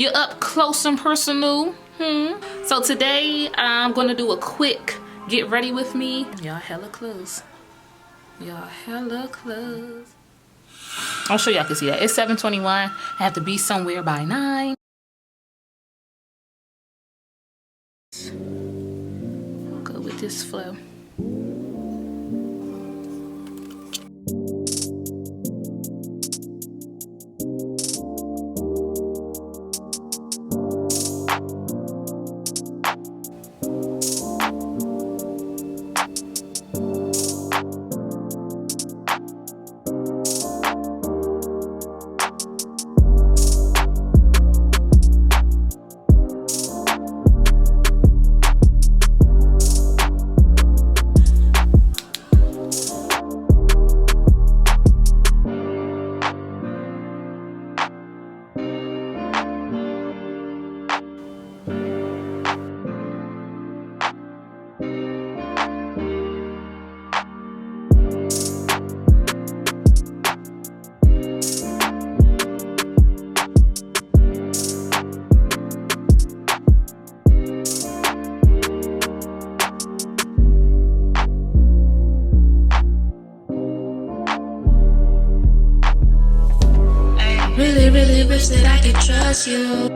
you're up close and personal. So today I'm gonna do a quick get ready with me. Y'all hella close. Y'all hella close. I'm sure y'all can see that. It's 7:21. I have to be somewhere by 9. I'll go with this flow. Really wish that I could trust you.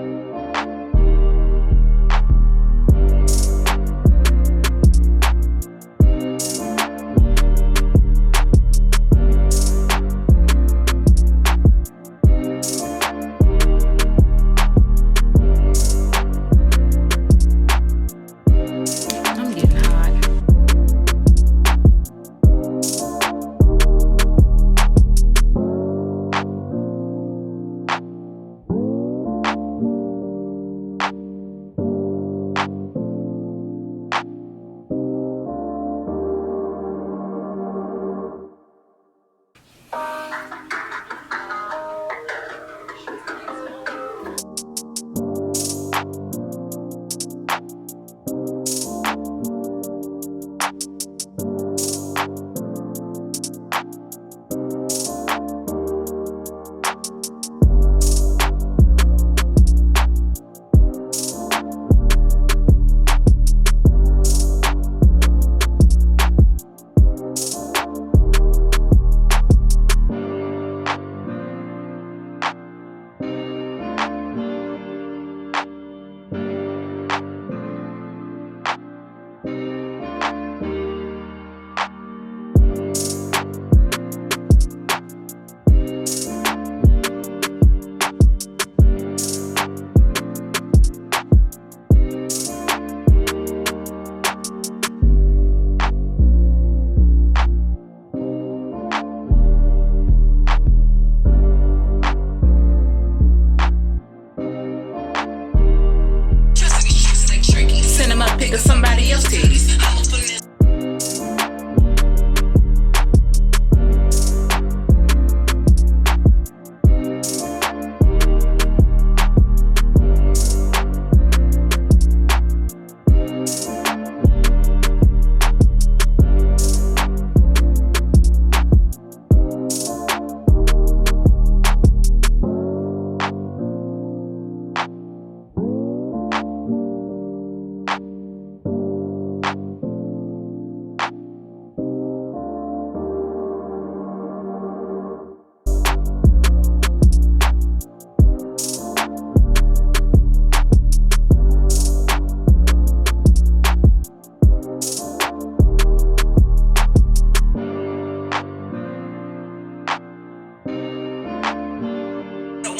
Somebody else titties.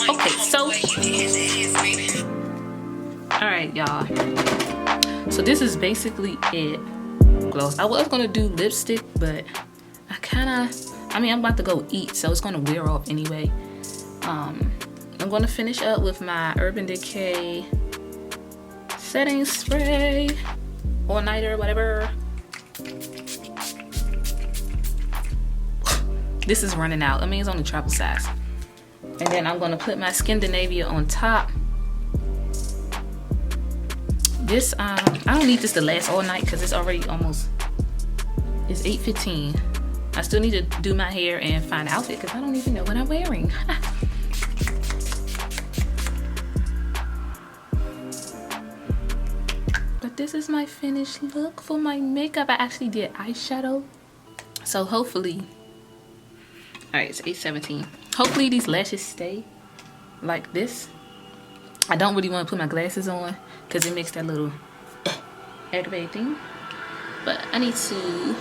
Okay, so alright y'all, so this is basically it. Gloss. I was gonna do lipstick, but I'm about to go eat, so it's gonna wear off anyway. I'm gonna finish up with my Urban Decay setting spray, all nighter, whatever. This is running out. I mean, it's only travel size. And then I'm gonna put my Scandinavia on top. This, I don't need this to last all night because it's already almost, it's 8:15. I still need to do my hair and find an outfit because I don't even know what I'm wearing. this is my finished look for my makeup. I actually did eyeshadow, so hopefully, all right, it's 8:17. Hopefully these lashes stay like this. I don't really want to put my glasses on because it makes that little aggravating, but I need to.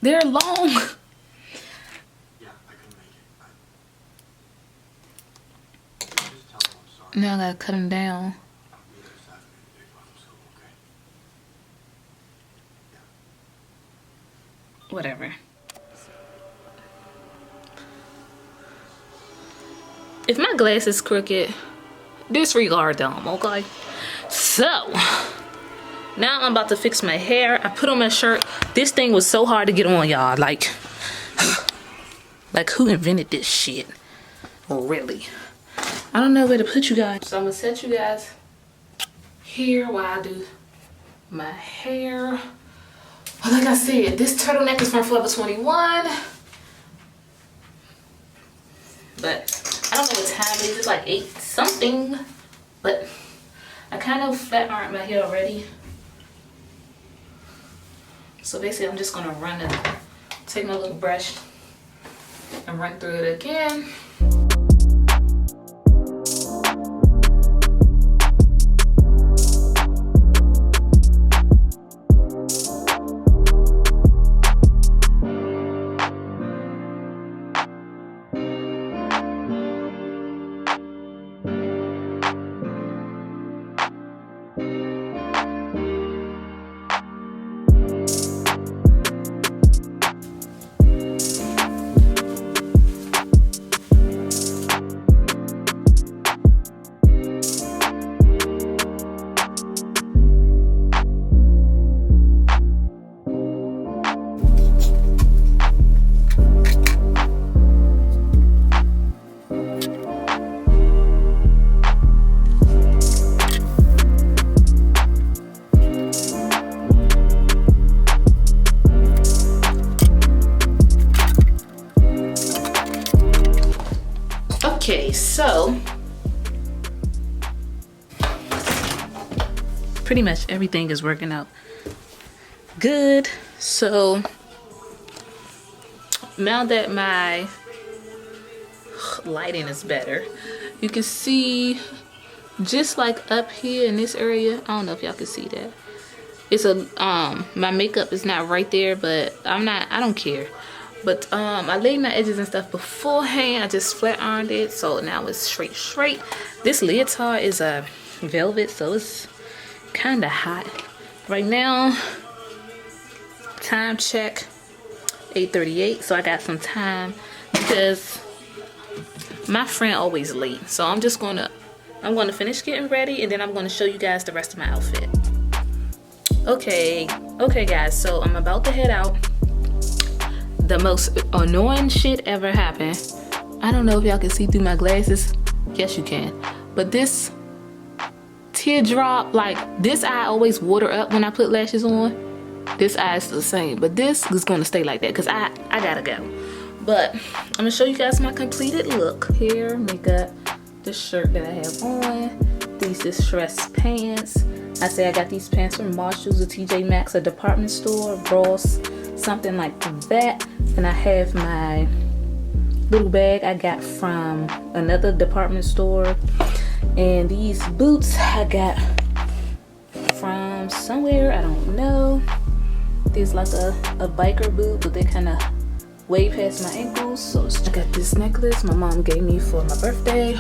They're long. Yeah, I can make it. Just tell them I'm sorry. Now I gotta cut them down. I'll be there this afternoon to pick up from school, okay? Whatever. If my glass is crooked, disregard them, okay? So now I'm about to fix my hair. I put on my shirt. This thing was so hard to get on, y'all. Like who invented this shit? Really? I don't know where to put you guys. So I'm gonna set you guys here while I do my hair. Well, like I said, this turtleneck is from Forever 21. But I don't know what time it is. It's like 8 something. But I kind of flat ironed my hair already. So basically I'm just gonna take my little brush and run through it again. Okay, so pretty much everything is working out good. So now that my lighting is better, you can see just like up here in this area, I don't know if y'all can see that. It's a my makeup is not right there, but I don't care. But I laid my edges and stuff beforehand. I just flat ironed it, so now it's straight. This leotard is a velvet, so it's kind of hot right now. Time check 8:38, so I got some time because my friend always late. So I'm gonna finish getting ready, and then I'm gonna show you guys the rest of my outfit. Okay guys, so I'm about to head out. The most annoying shit ever happened. I don't know if y'all can see through my glasses. Yes, you can. But this teardrop, like this eye always water up when I put lashes on. This eye is the same, but this is gonna stay like that because I gotta go. But I'm gonna show you guys my completed look. Hair, makeup, the shirt that I have on, these distressed pants. I say I got these pants from Marshalls or TJ Maxx, a department store, Ross, something like that. And I have my little bag I got from another department store. And these boots I got from somewhere, I don't know. These like a biker boot, but they kind of way past my ankles. So I got this necklace my mom gave me for my birthday.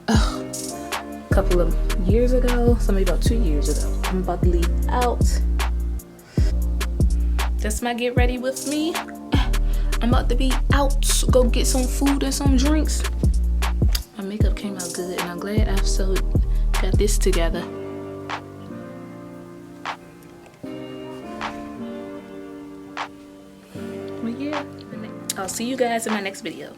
A couple of years ago, so maybe about 2 years ago. I'm about to leave out. That's my get ready with me. I'm about to be out, go get some food and some drinks. My makeup came out good, and I'm glad I've got this together. Well, yeah, I'll see you guys in my next video.